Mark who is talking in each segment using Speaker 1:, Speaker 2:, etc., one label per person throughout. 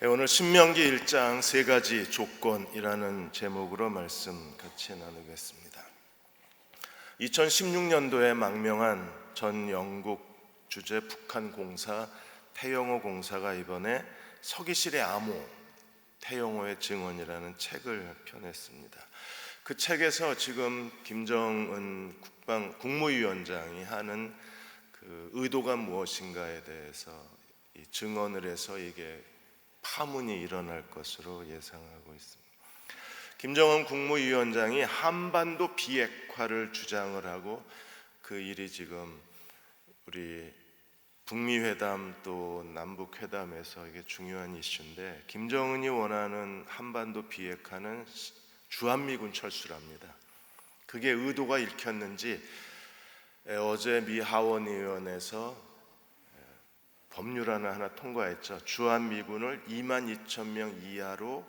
Speaker 1: 오늘 신명기 1장 세 가지 조건이라는 제목으로 말씀 같이 나누겠습니다. 2016년도에 망명한 전 영국 주재 북한 공사 태영호 공사가 이번에 서기실의 암호 태영호의 증언이라는 책을 펴냈습니다. 그 책에서 지금 김정은 국무위원장이 하는 그 의도가 무엇인가에 대해서 이 증언을 해서 이게 파문이 일어날 것으로 예상하고 있습니다. 김정은 국무위원장이 한반도 비핵화를 주장을 하고 그 일이 지금 우리 북미 회담 또 남북 회담에서 이게 중요한 이슈인데, 김정은이 원하는 한반도 비핵화는 주한미군 철수랍니다. 그게 의도가 읽혔는지 어제 미 하원의원에서 법률안을 하나 통과했죠. 주한미군을 22,000명 이하로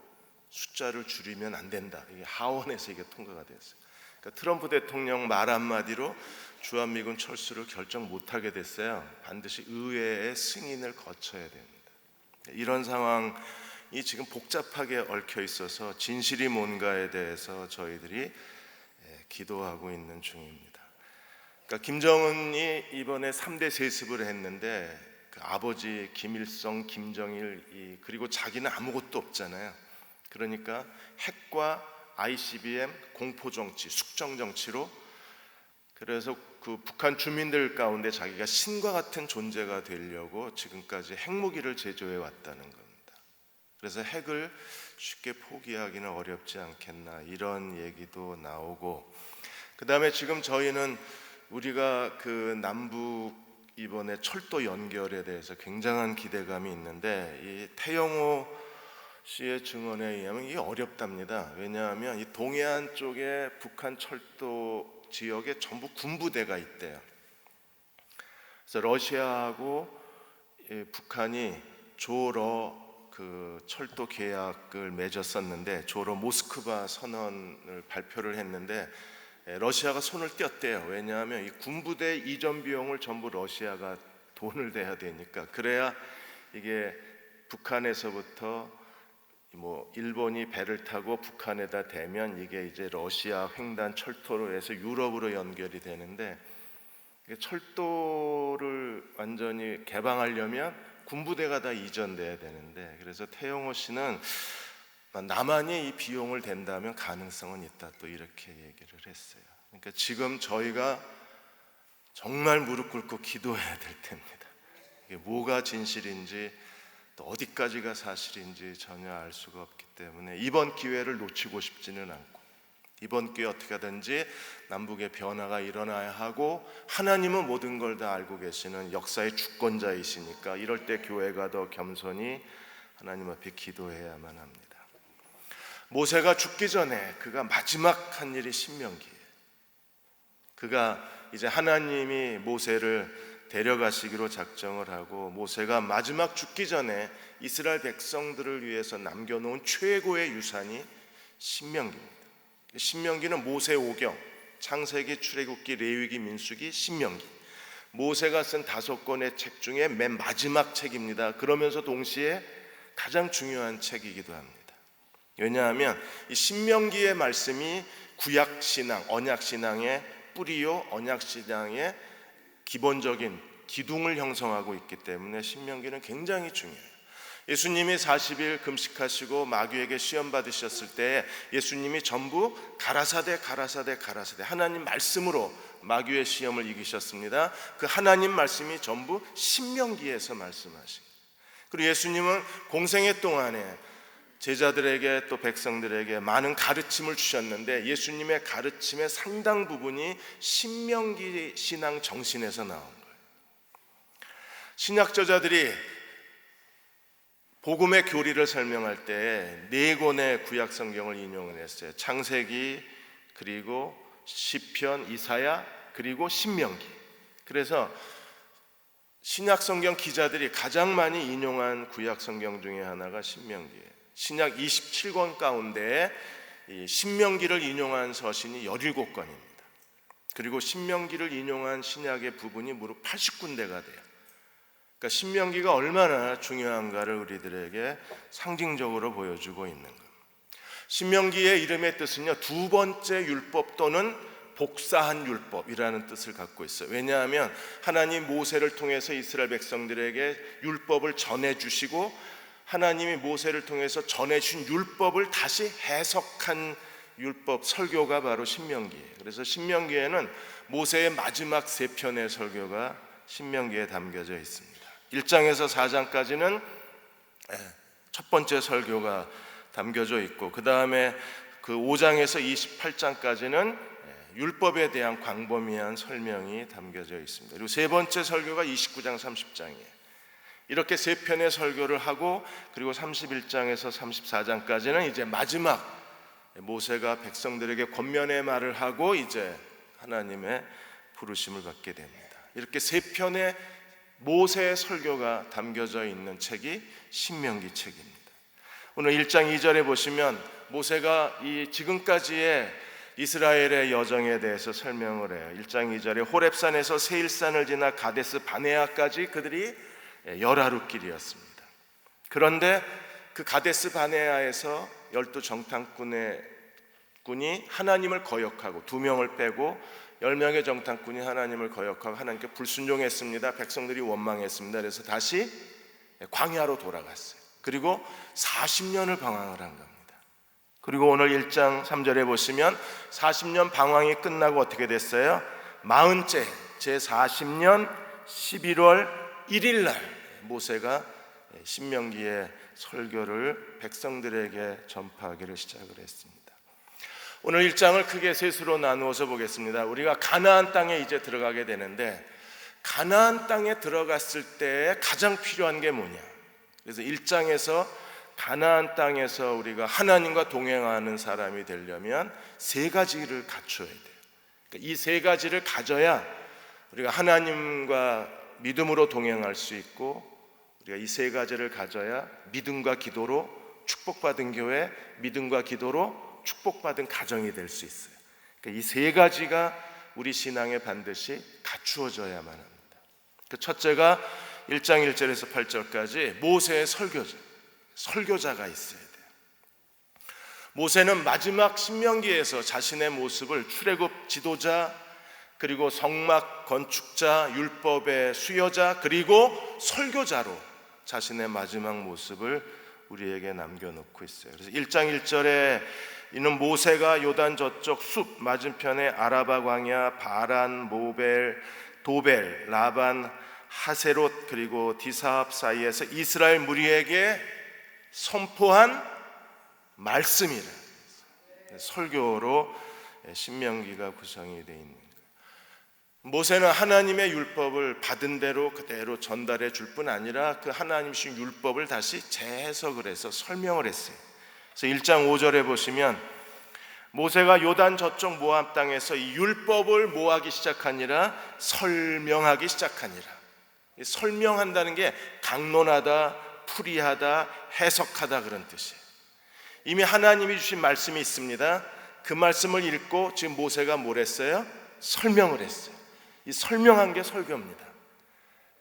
Speaker 1: 숫자를 줄이면 안 된다. 이게 하원에서 이게 통과가 됐어요. 그러니까 트럼프 대통령 말 한마디로 주한미군 철수를 결정 못하게 됐어요. 반드시 의회의 승인을 거쳐야 됩니다. 이런 상황이 지금 복잡하게 얽혀 있어서 진실이 뭔가에 대해서 저희들이 기도하고 있는 중입니다. 그러니까 김정은이 이번에 3대 세습을 했는데 그 아버지 김일성, 김정일 그리고 자기는 아무것도 없잖아요. 그러니까 핵과 ICBM 공포정치, 숙정정치로, 그래서 그 북한 주민들 가운데 자기가 신과 같은 존재가 되려고 지금까지 핵무기를 제조해 왔다는 겁니다. 그래서 핵을 쉽게 포기하기는 어렵지 않겠나, 이런 얘기도 나오고, 그 다음에 지금 저희는 우리가 그 남북 이번에 철도 연결에 대해서 굉장한 기대감이 있는데, 이 태영호 씨의 증언에 의하면 이게 어렵답니다. 왜냐하면 이 동해안 쪽에 북한 철도 지역에 전부 군부대가 있대요. 그래서 러시아하고 북한이 조러 그 철도 계약을 맺었었는데, 조러 모스크바 선언을 발표를 했는데 러시아가 손을 떼었대요. 왜냐하면 이 군부대 이전 비용을 전부 러시아가 돈을 대야 되니까, 그래야 이게 북한에서부터 뭐 일본이 배를 타고 북한에다 대면 이게 이제 러시아 횡단 철도로 해서 유럽으로 연결이 되는데, 철도를 완전히 개방하려면 군부대가 다 이전돼야 되는데, 그래서 태영호 씨는 남한이 이 비용을 댄다면 가능성은 있다, 또 이렇게 얘기를 했어요. 그러니까 지금 저희가 정말 무릎 꿇고 기도해야 될 때입니다. 이게 뭐가 진실인지 또 어디까지가 사실인지 전혀 알 수가 없기 때문에 이번 기회를 놓치고 싶지는 않고, 이번 기회에 어떻게 하든지 남북의 변화가 일어나야 하고, 하나님은 모든 걸 다 알고 계시는 역사의 주권자이시니까 이럴 때 교회가 더 겸손히 하나님 앞에 기도해야만 합니다. 모세가 죽기 전에 그가 마지막 한 일이 신명기예요. 그가 이제 하나님이 모세를 데려가시기로 작정을 하고, 모세가 마지막 죽기 전에 이스라엘 백성들을 위해서 남겨놓은 최고의 유산이 신명기입니다. 신명기는 모세 오경, 창세기, 출애굽기, 레위기, 민수기, 신명기, 모세가 쓴 5권의 책 중에 맨 마지막 책입니다. 그러면서 동시에 가장 중요한 책이기도 합니다. 왜냐하면 이 신명기의 말씀이 구약신앙, 언약신앙의 뿌리요, 언약신앙의 기본적인 기둥을 형성하고 있기 때문에 신명기는 굉장히 중요해요. 예수님이 40일 금식하시고 마귀에게 시험 받으셨을 때 예수님이 전부 가라사대 하나님 말씀으로 마귀의 시험을 이기셨습니다. 그 하나님 말씀이 전부 신명기에서 말씀하신 거예요. 그리고 예수님은 공생애 동안에 제자들에게 또 백성들에게 많은 가르침을 주셨는데, 예수님의 가르침의 상당 부분이 신명기 신앙 정신에서 나온 거예요. 신약 저자들이 복음의 교리를 설명할 때 4권의 구약 성경을 인용을 했어요. 창세기, 그리고 시편, 이사야, 그리고 신명기. 그래서 신약 성경 기자들이 가장 많이 인용한 구약 성경 중에 하나가 신명기예요. 신약 27권 가운데 이 신명기를 인용한 서신이 17권입니다. 그리고 신명기를 인용한 신약의 부분이 무려 80군데가 돼요. 그러니까 그러니까 신명기가 얼마나 중요한가를 우리들에게 상징적으로 보여주고 있는 것. 신명기의 이름의 뜻은요, 두 번째 율법 또는 복사한 율법이라는 뜻을 갖고 있어요. 왜냐하면 하나님 모세를 통해서 이스라엘 백성들에게 율법을 전해주시고 하나님이 모세를 통해서 전해주신 율법을 다시 해석한 율법 설교가 바로 신명기예요. 그래서 신명기에는 모세의 마지막 세 편의 설교가 신명기에 담겨져 있습니다. 1장에서 4장까지는 첫 번째 설교가 담겨져 있고, 그 다음에 그 5장에서 28장까지는 율법에 대한 광범위한 설명이 담겨져 있습니다. 그리고 세 번째 설교가 29장 30장이에요. 이렇게 세 편의 설교를 하고, 그리고 31장에서 34장까지는 이제 마지막 모세가 백성들에게 권면의 말을 하고 이제 하나님의 부르심을 받게 됩니다. 이렇게 세 편의 모세의 설교가 담겨져 있는 책이 신명기 책입니다. 오늘 1장 2절에 보시면 모세가 이 지금까지의 이스라엘의 여정에 대해서 설명을 해요. 1장 2절에 호렙산에서 세일산을 지나 가데스 바네아까지 그들이 열하루 길이었습니다. 그런데 그 가데스 바네아에서 12정탐꾼이 하나님을 거역하고 2명을 빼고 10명의 정탐꾼이 하나님을 거역하고 하나님께 불순종했습니다. 백성들이 원망했습니다. 그래서 다시 광야로 돌아갔어요. 그리고 40년을 방황을 한 겁니다. 그리고 오늘 1장 3절에 보시면 40년 방황이 끝나고 어떻게 됐어요? 40째 제40년 11월 1일 날 모세가 신명기의 설교를 백성들에게 전파하기를 시작을 했습니다. 오늘 1장을 크게 셋으로 나누어서 보겠습니다. 우리가 가나안 땅에 이제 들어가게 되는데, 가나안 땅에 들어갔을 때 가장 필요한 게 뭐냐? 그래서 1장에서 가나안 땅에서 우리가 하나님과 동행하는 사람이 되려면 세 가지를 갖춰야 돼요. 그러니까 이 세 가지를 가져야 우리가 하나님과 믿음으로 동행할 수 있고, 우리가 이 세 가지를 가져야 믿음과 기도로 축복받은 교회, 믿음과 기도로 축복받은 가정이 될 수 있어요. 그러니까 이 세 가지가 우리 신앙에 반드시 갖추어져야만 합니다. 그 첫째가 1장 1절에서 8절까지 모세의 설교자가 있어야 돼요. 모세는 마지막 신명기에서 자신의 모습을 출애굽 지도자, 그리고 성막 건축자, 율법의 수여자, 그리고 설교자로 자신의 마지막 모습을 우리에게 남겨놓고 있어요. 그래서 1장 1절에 이는 모세가 요단 저쪽 숲 맞은편에 아라바 광야, 바란, 모벨, 도벨, 라반, 하세롯 그리고 디사합 사이에서 이스라엘 무리에게 선포한 말씀이라, 설교로 신명기가 구성이 되어 있는 거예요. 모세는 하나님의 율법을 받은 대로 그대로 전달해 줄 뿐 아니라 그 하나님이신 율법을 다시 재해석을 해서 설명을 했어요. 그래서 1장 5절에 보시면 모세가 요단 저쪽 모압 땅에서 이 율법을 뭐하기 시작하니라? 설명하기 시작하니라. 설명한다는 게 강론하다, 풀이하다, 해석하다 그런 뜻이에요. 이미 하나님이 주신 말씀이 있습니다. 그 말씀을 읽고 지금 모세가 뭘 했어요? 설명을 했어요. 이 설명한 게 설교입니다.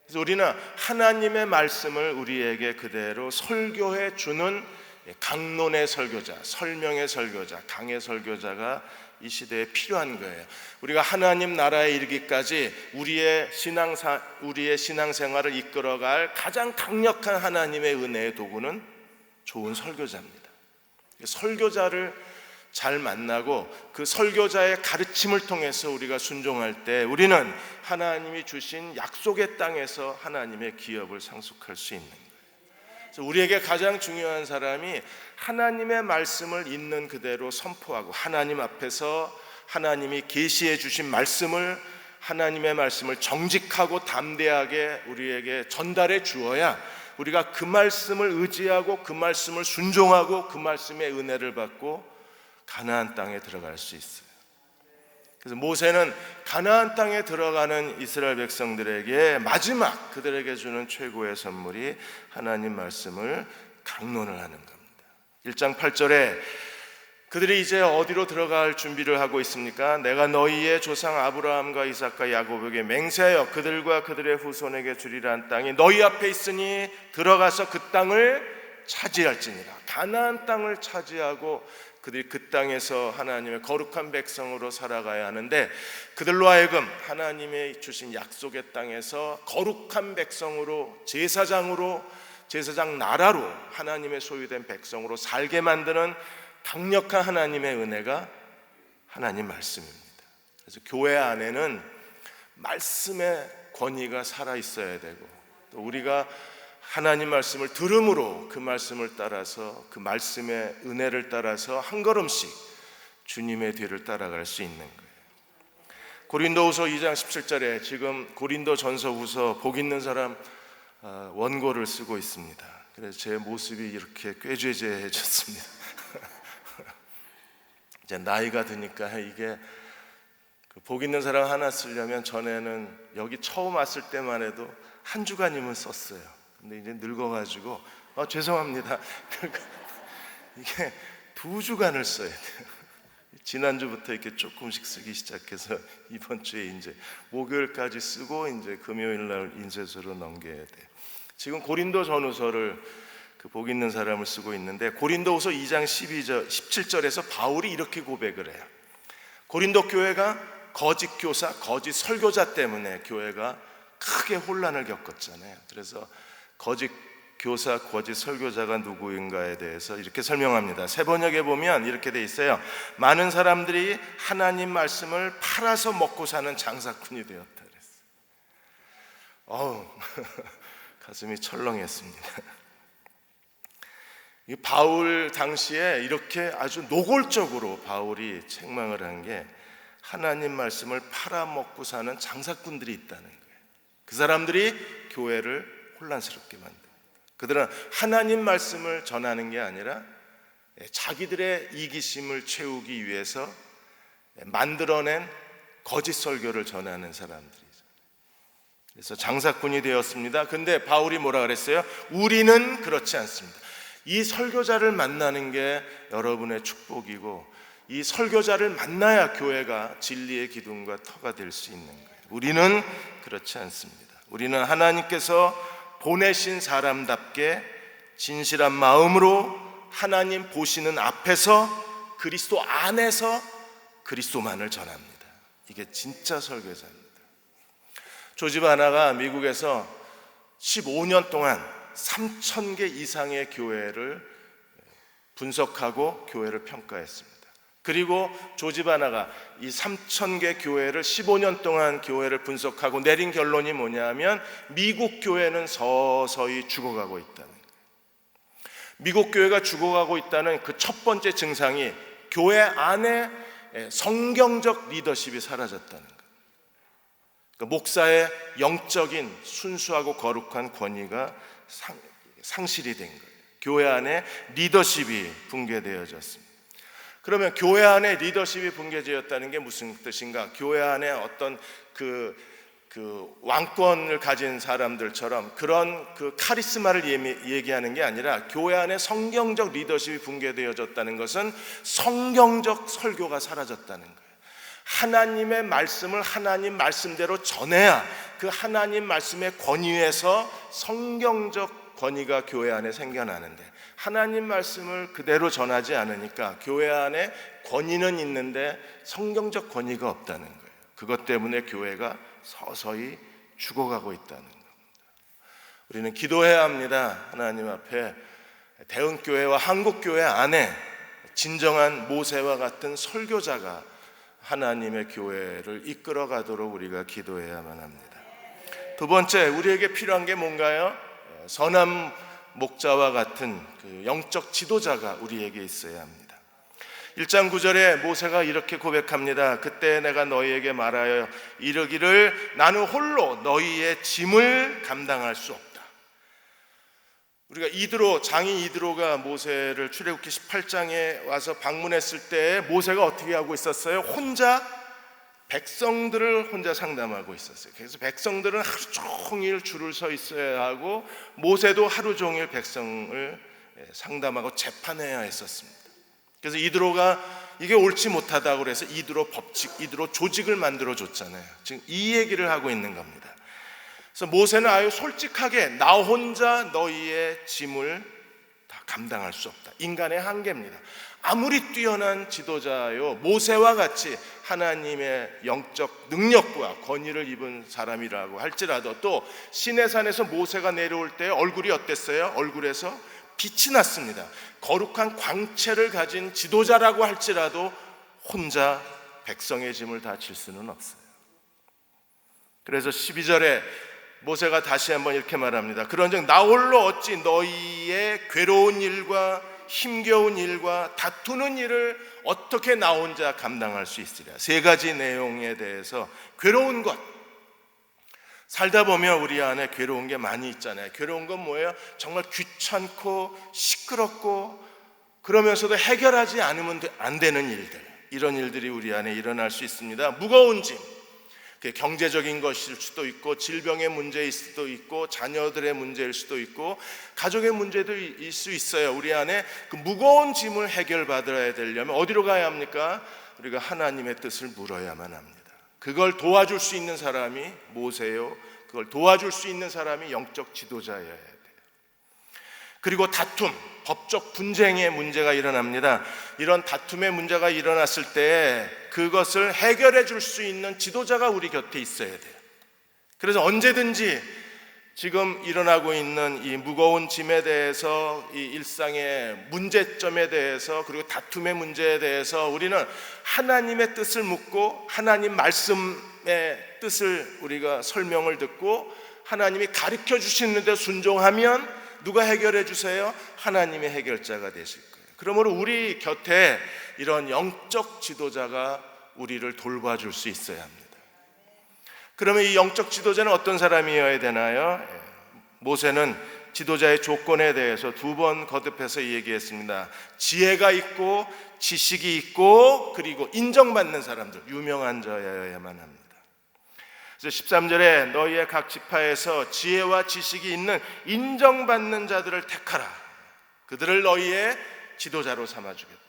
Speaker 1: 그래서 우리는 하나님의 말씀을 우리에게 그대로 설교해 주는 강론의 설교자, 설명의 설교자, 강의 설교자가 이 시대에 필요한 거예요. 우리가 하나님 나라에 이르기까지 우리의 신앙생활을 이끌어갈 가장 강력한 하나님의 은혜의 도구는 좋은 설교자입니다. 설교자를 잘 만나고 그 설교자의 가르침을 통해서 우리가 순종할 때 우리는 하나님이 주신 약속의 땅에서 하나님의 기업을 상속할 수 있는 거예요. 그래서 우리에게 가장 중요한 사람이 하나님의 말씀을 있는 그대로 선포하고 하나님 앞에서 하나님이 계시해 주신 말씀을, 하나님의 말씀을 정직하고 담대하게 우리에게 전달해 주어야 우리가 그 말씀을 의지하고 그 말씀을 순종하고 그 말씀의 은혜를 받고 가나안 땅에 들어갈 수 있어요. 그래서 모세는 가나안 땅에 들어가는 이스라엘 백성들에게 마지막 그들에게 주는 최고의 선물이 하나님 말씀을 강론을 하는 겁니다. 1장 8절에 그들이 이제 어디로 들어갈 준비를 하고 있습니까? 내가 너희의 조상 아브라함과 이삭과 야곱에게 맹세하여 그들과 그들의 후손에게 주리란 땅이 너희 앞에 있으니 들어가서 그 땅을 차지할지니라. 가나안 땅을 차지하고 그들이 그 땅에서 하나님의 거룩한 백성으로 살아가야 하는데, 그들로 하여금 하나님의 주신 약속의 땅에서 거룩한 백성으로, 제사장 나라로, 하나님의 소유된 백성으로 살게 만드는 강력한 하나님의 은혜가 하나님 말씀입니다. 그래서 교회 안에는 말씀의 권위가 살아 있어야 되고, 또 우리가 하나님 말씀을 들음으로 그 말씀을 따라서, 그 말씀의 은혜를 따라서 한 걸음씩 주님의 뒤를 따라갈 수 있는 거예요. 고린도후서 2장 17절에 지금 고린도전서후서 복 있는 사람 원고를 쓰고 있습니다. 그래서 제 모습이 이렇게 꾀죄죄해졌습니다. 이제 나이가 드니까 이게 복 있는 사람 하나 쓰려면 전에는 여기 처음 왔을 때만 해도 한 주간이면 썼어요. 근데 이제 늙어가지고 죄송합니다. 이게 2주간을 써야 돼요. 지난주부터 이렇게 조금씩 쓰기 시작해서 이번 주에 이제 목요일까지 쓰고 이제 금요일 날 인쇄소로 넘겨야 돼요. 지금 고린도 전후서를 복 있는 사람을 쓰고 있는데, 고린도후서 2장 17절에서 바울이 이렇게 고백을 해요. 고린도 교회가 거짓 교사, 거짓 설교자 때문에 교회가 크게 혼란을 겪었잖아요. 그래서 거짓 교사, 거짓 설교자가 누구인가에 대해서 이렇게 설명합니다. 새 번역에 보면 이렇게 돼 있어요. 많은 사람들이 하나님 말씀을 팔아서 먹고 사는 장사꾼이 되었다 그랬어요. 가슴이 철렁했습니다. 이 바울 당시에 이렇게 아주 노골적으로 바울이 책망을 한 게, 하나님 말씀을 팔아먹고 사는 장사꾼들이 있다는 거예요. 그 사람들이 교회를 혼란스럽게 만듭니다. 그들은 하나님 말씀을 전하는 게 아니라 자기들의 이기심을 채우기 위해서 만들어낸 거짓 설교를 전하는 사람들이죠. 그래서 장사꾼이 되었습니다. 근데 바울이 뭐라 그랬어요? 우리는 그렇지 않습니다. 이 설교자를 만나는 게 여러분의 축복이고, 이 설교자를 만나야 교회가 진리의 기둥과 터가 될 수 있는 거예요. 우리는 그렇지 않습니다. 우리는 하나님께서 보내신 사람답게 진실한 마음으로 하나님 보시는 앞에서, 그리스도 안에서 그리스도만을 전합니다. 이게 진짜 설교자입니다. 조지 바나가 미국에서 15년 동안 3,000개 이상의 교회를 분석하고 교회를 평가했습니다. 그리고 조지 바나가 이 3,000개 교회를 15년 동안 교회를 분석하고 내린 결론이 뭐냐면, 미국 교회는 서서히 죽어가고 있다는 거예요. 미국 교회가 죽어가고 있다는 그 첫 번째 증상이 교회 안에 성경적 리더십이 사라졌다는 거예요. 그러니까 목사의 영적인 순수하고 거룩한 권위가 상실이 된 거예요. 교회 안에 리더십이 붕괴되어졌습니다. 그러면 교회 안에 리더십이 붕괴되었다는 게 무슨 뜻인가? 교회 안에 어떤 그 왕권을 가진 사람들처럼 그런 그 카리스마를 얘기하는 게 아니라, 교회 안에 성경적 리더십이 붕괴되어졌다는 것은 성경적 설교가 사라졌다는 거예요. 하나님의 말씀을 하나님 말씀대로 전해야 그 하나님 말씀의 권위에서 성경적 권위가 교회 안에 생겨나는데, 하나님 말씀을 그대로 전하지 않으니까 교회 안에 권위는 있는데 성경적 권위가 없다는 거예요. 그것 때문에 교회가 서서히 죽어가고 있다는 겁니다. 우리는 기도해야 합니다. 하나님 앞에 대흥교회와 한국교회 안에 진정한 모세와 같은 설교자가 하나님의 교회를 이끌어가도록 우리가 기도해야만 합니다. 두 번째, 우리에게 필요한 게 뭔가요? 선한 목자와 같은 그 영적 지도자가 우리에게 있어야 합니다. 1장 9절에 모세가 이렇게 고백합니다. 그때 내가 너희에게 말하여 이르기를 나는 홀로 너희의 짐을 감당할 수 없다. 우리가 장인 이드로가 모세를 출애굽기 18장에 와서 방문했을 때 모세가 어떻게 하고 있었어요? 백성들을 혼자 상담하고 있었어요. 그래서 백성들은 하루 종일 줄을 서 있어야 하고, 모세도 하루 종일 백성을 상담하고 재판해야 했었습니다. 그래서 이드로가 이게 옳지 못하다고 그래서 이드로 법칙, 이드로 조직을 만들어 줬잖아요. 지금 이 얘기를 하고 있는 겁니다. 그래서 모세는 아유 솔직하게 나 혼자 너희의 짐을 다 감당할 수 없다. 인간의 한계입니다. 아무리 뛰어난 지도자요 모세와 같이 하나님의 영적 능력과 권위를 입은 사람이라고 할지라도 또 시내산에서 모세가 내려올 때 얼굴이 어땠어요? 얼굴에서 빛이 났습니다. 거룩한 광채를 가진 지도자라고 할지라도 혼자 백성의 짐을 다 질 수는 없어요. 그래서 12절에 모세가 다시 한번 이렇게 말합니다. 그런즉 나 홀로 어찌 너희의 괴로운 일과 힘겨운 일과 다투는 일을 어떻게 나 혼자 감당할 수 있으랴. 세 가지 내용에 대해서 괴로운 것, 살다 보면 우리 안에 괴로운 게 많이 있잖아요. 괴로운 건 뭐예요? 정말 귀찮고 시끄럽고 그러면서도 해결하지 않으면 안 되는 일들, 이런 일들이 우리 안에 일어날 수 있습니다. 무거운 짐, 경제적인 것일 수도 있고 질병의 문제일 수도 있고 자녀들의 문제일 수도 있고 가족의 문제도 있을 수 있어요. 우리 안에 그 무거운 짐을 해결받아야 되려면 어디로 가야 합니까? 우리가 하나님의 뜻을 물어야만 합니다. 그걸 도와줄 수 있는 사람이 모세요, 그걸 도와줄 수 있는 사람이 영적 지도자여야 돼요. 그리고 다툼, 법적 분쟁의 문제가 일어납니다. 이런 다툼의 문제가 일어났을 때 그것을 해결해 줄 수 있는 지도자가 우리 곁에 있어야 돼요. 그래서 언제든지 지금 일어나고 있는 이 무거운 짐에 대해서, 이 일상의 문제점에 대해서, 그리고 다툼의 문제에 대해서 우리는 하나님의 뜻을 묻고 하나님 말씀의 뜻을 우리가 설명을 듣고 하나님이 가르쳐 주시는 데 순종하면 누가 해결해 주세요? 하나님의 해결자가 되실 거예요. 그러므로 우리 곁에 이런 영적 지도자가 우리를 돌봐줄 수 있어야 합니다. 그러면 이 영적 지도자는 어떤 사람이어야 되나요? 모세는 지도자의 조건에 대해서 두 번 거듭해서 얘기했습니다. 지혜가 있고 지식이 있고 그리고 인정받는 사람들, 유명한 자여야만 합니다. 그래서 13절에 너희의 각 지파에서 지혜와 지식이 있는 인정받는 자들을 택하라. 그들을 너희의 지도자로 삼아주겠다.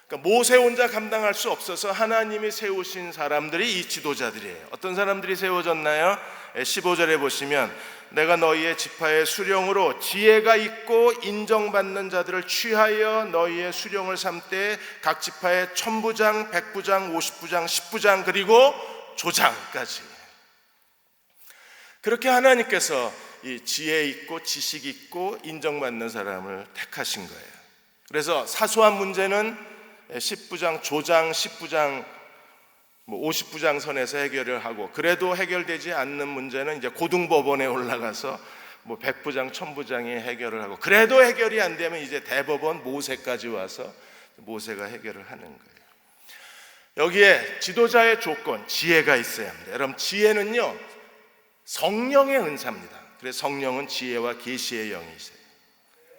Speaker 1: 그러니까 모세 혼자 감당할 수 없어서 하나님이 세우신 사람들이 이 지도자들이에요. 어떤 사람들이 세워졌나요? 15절에 보시면 내가 너희의 지파의 수령으로 지혜가 있고 인정받는 자들을 취하여 너희의 수령을 삼되 각 지파의 천부장, 백부장, 50부장, 10부장 그리고 조장까지. 그렇게 하나님께서 이 지혜 있고 지식 있고 인정받는 사람을 택하신 거예요. 그래서 사소한 문제는 10부장, 조장, 10부장, 50부장 선에서 해결을 하고 그래도 해결되지 않는 문제는 이제 고등법원에 올라가서 100부장, 1000부장이 해결을 하고 그래도 해결이 안 되면 이제 대법원 모세까지 와서 모세가 해결을 하는 거예요. 여기에 지도자의 조건, 지혜가 있어야 합니다. 여러분, 지혜는요 성령의 은사입니다. 그래서 성령은 지혜와 계시의 영이세요.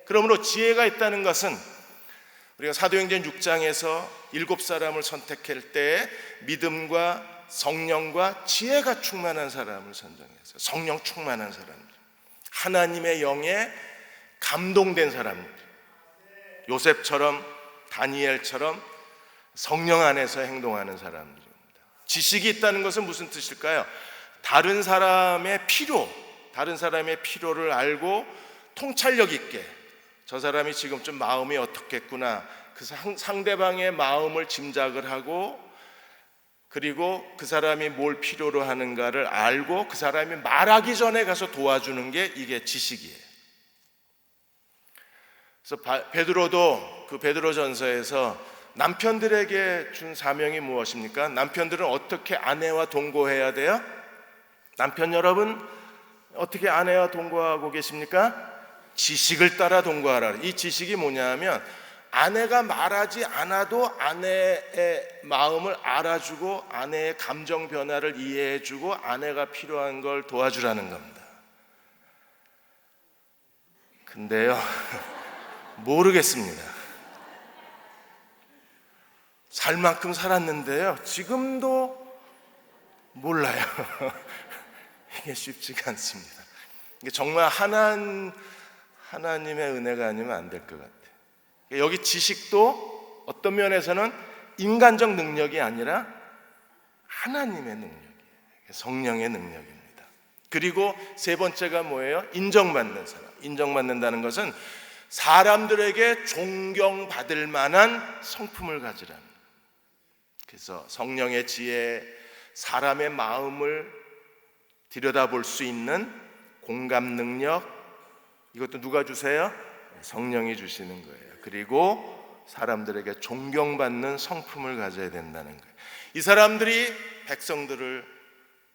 Speaker 1: 그러므로 지혜가 있다는 것은 우리가 사도행전 6장에서 7사람을 선택할 때 믿음과 성령과 지혜가 충만한 사람을 선정했어요. 성령 충만한 사람들, 하나님의 영에 감동된 사람들, 요셉처럼 다니엘처럼 성령 안에서 행동하는 사람들입니다. 지식이 있다는 것은 무슨 뜻일까요? 다른 사람의 필요를 알고 통찰력 있게 저 사람이 지금 좀 마음이 어떻겠구나, 그 상대방의 마음을 짐작을 하고 그리고 그 사람이 뭘 필요로 하는가를 알고 그 사람이 말하기 전에 가서 도와주는 게 이게 지식이에요. 그래서 베드로도 그 베드로전서에서 남편들에게 준 사명이 무엇입니까? 남편들은 어떻게 아내와 동거해야 돼요? 남편 여러분, 어떻게 아내와 동거하고 계십니까? 지식을 따라 동거하라. 이 지식이 뭐냐면 아내가 말하지 않아도 아내의 마음을 알아주고 아내의 감정 변화를 이해해주고 아내가 필요한 걸 도와주라는 겁니다. 근데요 모르겠습니다. 살 만큼 살았는데요 지금도 몰라요. 이게 쉽지가 않습니다. 이게 정말 하나님의 은혜가 아니면 안 될 것 같아요. 여기 지식도 어떤 면에서는 인간적 능력이 아니라 하나님의 능력이에요. 성령의 능력입니다. 그리고 세 번째가 뭐예요? 인정받는 사람. 인정받는다는 것은 사람들에게 존경받을 만한 성품을 가지라는 거예요. 그래서 성령의 지혜, 사람의 마음을 들여다볼 수 있는 공감 능력, 이것도 누가 주세요? 성령이 주시는 거예요. 그리고 사람들에게 존경받는 성품을 가져야 된다는 거예요. 이 사람들이 백성들을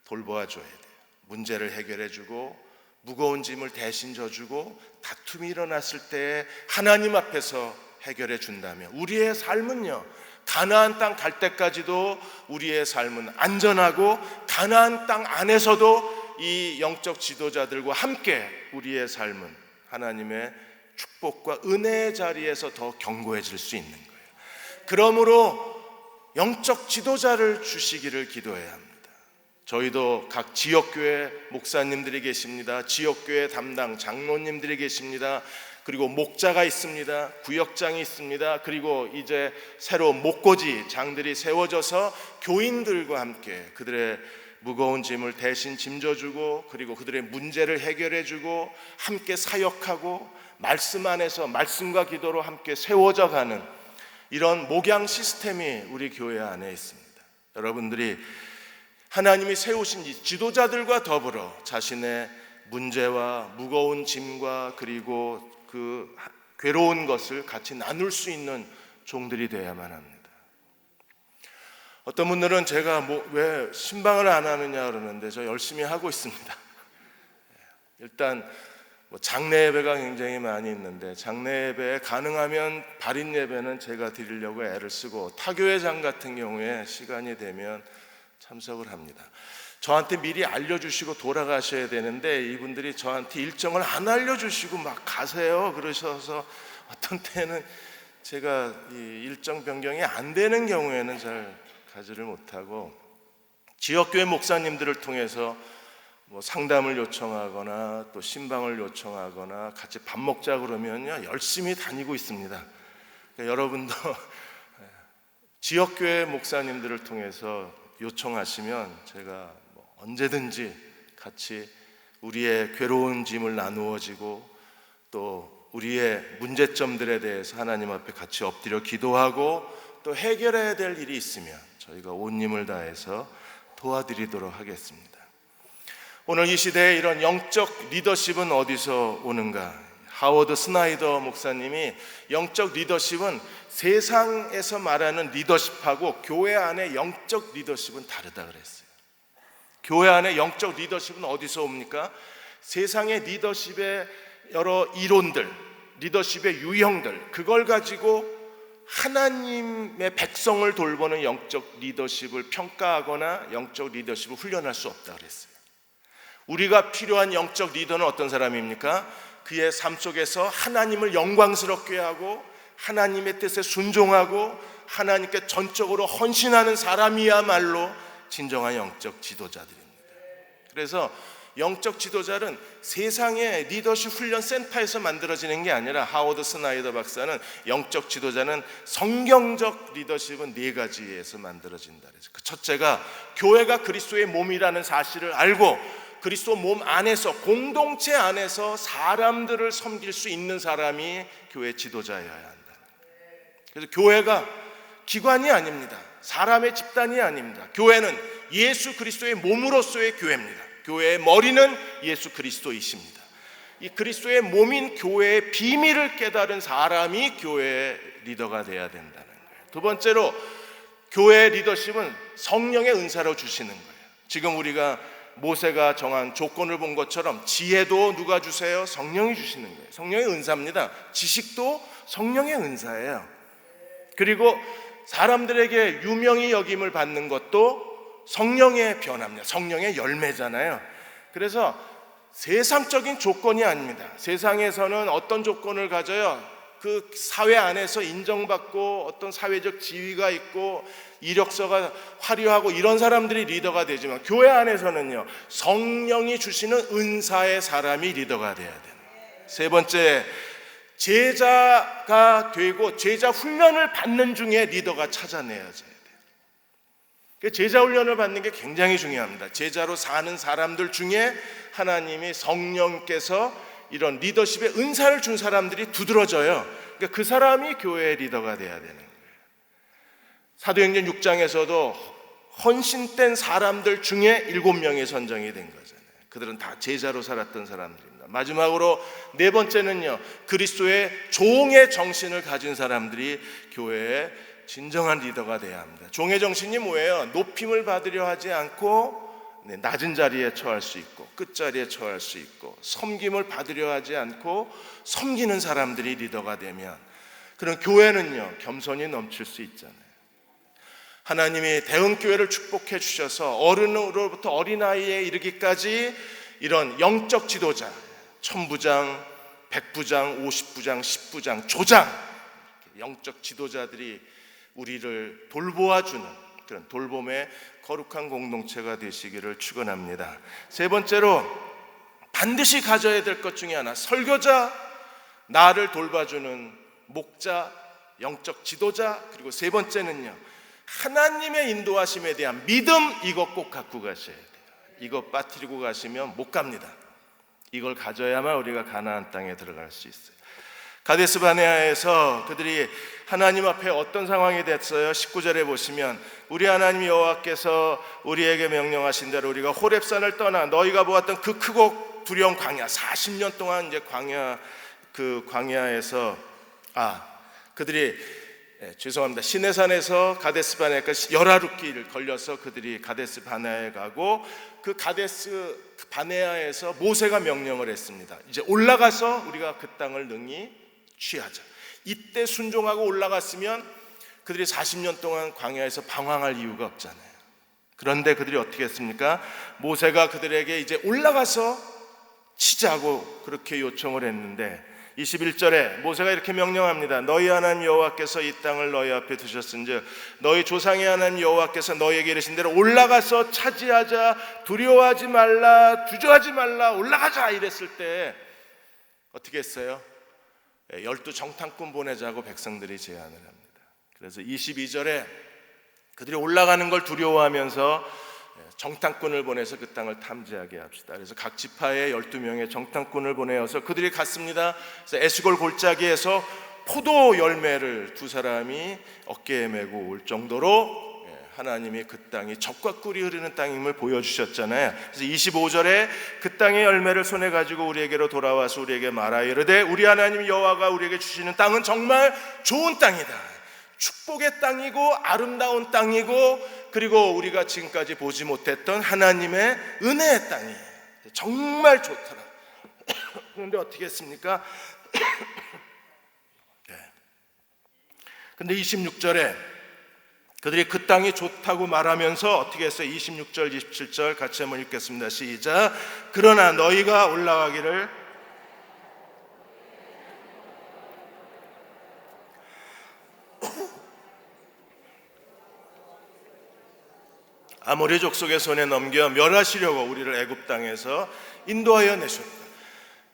Speaker 1: 돌보아 줘야 돼요. 문제를 해결해 주고 무거운 짐을 대신 져주고 다툼이 일어났을 때 하나님 앞에서 해결해 준다면 우리의 삶은요, 가나안 땅 갈 때까지도 우리의 삶은 안전하고 가나안 땅 안에서도 이 영적 지도자들과 함께 우리의 삶은 하나님의 축복과 은혜의 자리에서 더 견고해질 수 있는 거예요. 그러므로 영적 지도자를 주시기를 기도해야 합니다. 저희도 각 지역교회 목사님들이 계십니다. 지역교회 담당 장로님들이 계십니다. 그리고 목자가 있습니다. 구역장이 있습니다. 그리고 이제 새로 목고지 장들이 세워져서 교인들과 함께 그들의 무거운 짐을 대신 짐져주고 그리고 그들의 문제를 해결해주고 함께 사역하고 말씀 안에서 말씀과 기도로 함께 세워져 가는 이런 목양 시스템이 우리 교회 안에 있습니다. 여러분들이 하나님이 세우신 이 지도자들과 더불어 자신의 문제와 무거운 짐과 그리고 그 괴로운 것을 같이 나눌 수 있는 종들이 되어야만 합니다. 어떤 분들은 제가 왜 신방을 안 하느냐 그러는데 저 열심히 하고 있습니다. 일단 장례 예배가 굉장히 많이 있는데 장례 예배에 가능하면 발인 예배는 제가 드리려고 애를 쓰고 타교회장 같은 경우에 시간이 되면 참석을 합니다. 저한테 미리 알려주시고 돌아가셔야 되는데 이분들이 저한테 일정을 안 알려주시고 막 가세요 그러셔서 어떤 때는 제가 이 일정 변경이 안 되는 경우에는 잘 가지를 못하고 지역교회 목사님들을 통해서 상담을 요청하거나 또 신방을 요청하거나 같이 밥 먹자 그러면요 열심히 다니고 있습니다. 그러니까 여러분도 지역교회 목사님들을 통해서 요청하시면 제가 언제든지 같이 우리의 괴로운 짐을 나누어지고 또 우리의 문제점들에 대해서 하나님 앞에 같이 엎드려 기도하고 또 해결해야 될 일이 있으면 저희가 온 힘을 다해서 도와드리도록 하겠습니다. 오늘 이 시대에 이런 영적 리더십은 어디서 오는가? 하워드 스나이더 목사님이 영적 리더십은 세상에서 말하는 리더십하고 교회 안의 영적 리더십은 다르다 그랬어요. 교회 안의 영적 리더십은 어디서 옵니까? 세상의 리더십의 여러 이론들, 리더십의 유형들, 그걸 가지고 하나님의 백성을 돌보는 영적 리더십을 평가하거나 영적 리더십을 훈련할 수 없다 그랬어요. 우리가 필요한 영적 리더는 어떤 사람입니까? 그의 삶 속에서 하나님을 영광스럽게 하고 하나님의 뜻에 순종하고 하나님께 전적으로 헌신하는 사람이야말로 진정한 영적 지도자들입니다. 그래서 영적 지도자는 세상의 리더십 훈련 센터에서 만들어지는 게 아니라 하워드 스나이더 박사는 영적 지도자는 성경적 리더십은 네 가지에서 만들어진다 그래서 그 첫째가 교회가 그리스도의 몸이라는 사실을 알고 그리스도 몸 안에서 공동체 안에서 사람들을 섬길 수 있는 사람이 교회 지도자여야 한다. 그래서 교회가 기관이 아닙니다. 사람의 집단이 아닙니다. 교회는 예수 그리스도의 몸으로서의 교회입니다. 교회의 머리는 예수 그리스도이십니다. 이 그리스도의 몸인 교회의 비밀을 깨달은 사람이 교회의 리더가 되어야 된다는 거예요. 두 번째로 교회의 리더십은 성령의 은사로 주시는 거예요. 지금 우리가 모세가 정한 조건을 본 것처럼 지혜도 누가 주세요? 성령이 주시는 거예요. 성령의 은사입니다. 지식도 성령의 은사예요. 그리고 사람들에게 유명히 여김을 받는 것도 성령의 변화입니다. 성령의 열매잖아요. 그래서 세상적인 조건이 아닙니다. 세상에서는 어떤 조건을 가져요? 그 사회 안에서 인정받고 어떤 사회적 지위가 있고 이력서가 화려하고 이런 사람들이 리더가 되지만 교회 안에서는요 성령이 주시는 은사의 사람이 리더가 돼야 돼요. 세 번째, 제자가 되고 제자 훈련을 받는 중에 리더가 찾아내야져야 돼요. 제자 훈련을 받는 게 굉장히 중요합니다. 제자로 사는 사람들 중에 하나님이 성령께서 이런 리더십의 은사를 준 사람들이 두드러져요. 그러니까 그 사람이 교회의 리더가 돼야 되는 거예요. 사도행전 6장에서도 헌신된 사람들 중에 7명이 선정이 된 거잖아요. 그들은 다 제자로 살았던 사람들입니다. 마지막으로 네 번째는요, 그리스도의 종의 정신을 가진 사람들이 교회의 진정한 리더가 돼야 합니다. 종의 정신이 뭐예요? 높임을 받으려 하지 않고 낮은 자리에 처할 수 있고 끝자리에 처할 수 있고, 섬김을 받으려 하지 않고 섬기는 사람들이 리더가 되면 그런 교회는요 겸손이 넘칠 수 있잖아요. 하나님이 대흥교회를 축복해 주셔서 어른으로부터 어린아이에 이르기까지 이런 영적 지도자, 천부장, 백부장, 50부장, 10부장, 조장, 영적 지도자들이 우리를 돌보아주는 그런 돌봄의 거룩한 공동체가 되시기를 축원합니다. 세 번째로 반드시 가져야 될 것 중에 하나, 설교자, 나를 돌봐주는 목자, 영적 지도자, 그리고 세 번째는요 하나님의 인도하심에 대한 믿음, 이것 꼭 갖고 가셔야 돼요. 이거 빠뜨리고 가시면 못 갑니다. 이걸 가져야만 우리가 가나안 땅에 들어갈 수 있어요. 가데스 바네아에서 그들이 하나님 앞에 어떤 상황이 됐어요? 19절에 보시면 우리 하나님 여호와께서 우리에게 명령하신 대로 우리가 호렙산을 떠나 너희가 보았던 그 크고 두려운 광야, 40년 동안 이제 광야에서 그들이 죄송합니다. 시내산에서 가데스 바네아까지 열하루길 걸려서 그들이 가데스 바네아에 가고, 그 가데스 바네아에서 모세가 명령을 했습니다. 이제 올라가서 우리가 그 땅을 능히 취하자. 이때 순종하고 올라갔으면 그들이 40년 동안 광야에서 방황할 이유가 없잖아요. 그런데 그들이 어떻게 했습니까? 모세가 그들에게 이제 올라가서 치자고 그렇게 요청을 했는데 21절에 모세가 이렇게 명령합니다. 너희 하나님 여호와께서 이 땅을 너희 앞에 두셨은즉 너희 조상의 하나님 여호와께서 너희에게 이르신 대로 올라가서 차지하자, 두려워하지 말라, 주저하지 말라, 올라가자 이랬을 때 어떻게 했어요? 12 정탐꾼 보내자고 백성들이 제안을 합니다. 그래서 22절에 그들이 올라가는 걸 두려워하면서 정탐꾼을 보내서 그 땅을 탐지하게 합시다. 그래서 각 지파에 12명의 정탐꾼을 보내어서 그들이 갔습니다. 그래서 에스골 골짜기에서 포도 열매를 두 사람이 어깨에 메고 올 정도로 하나님이 그 땅이 젖과 꿀이 흐르는 땅임을 보여주셨잖아요. 그래서 25절에 그 땅의 열매를 손에 가지고 우리에게로 돌아와서 우리에게 말하여 이르되 우리 하나님 여호와가 우리에게 주시는 땅은 정말 좋은 땅이다. 축복의 땅이고 아름다운 땅이고, 그리고 우리가 지금까지 보지 못했던 하나님의 은혜의 땅이에요. 정말 좋더라. 그런데 어떻게 했습니까? 근데 26절에 그들이 그 땅이 좋다고 말하면서 어떻게 했어요? 26절, 27절 같이 한번 읽겠습니다. 시작. 그러나 너희가 올라가기를 아모리 족속의 손에 넘겨 멸하시려고 우리를 애굽 땅에서 인도하여 내셨다.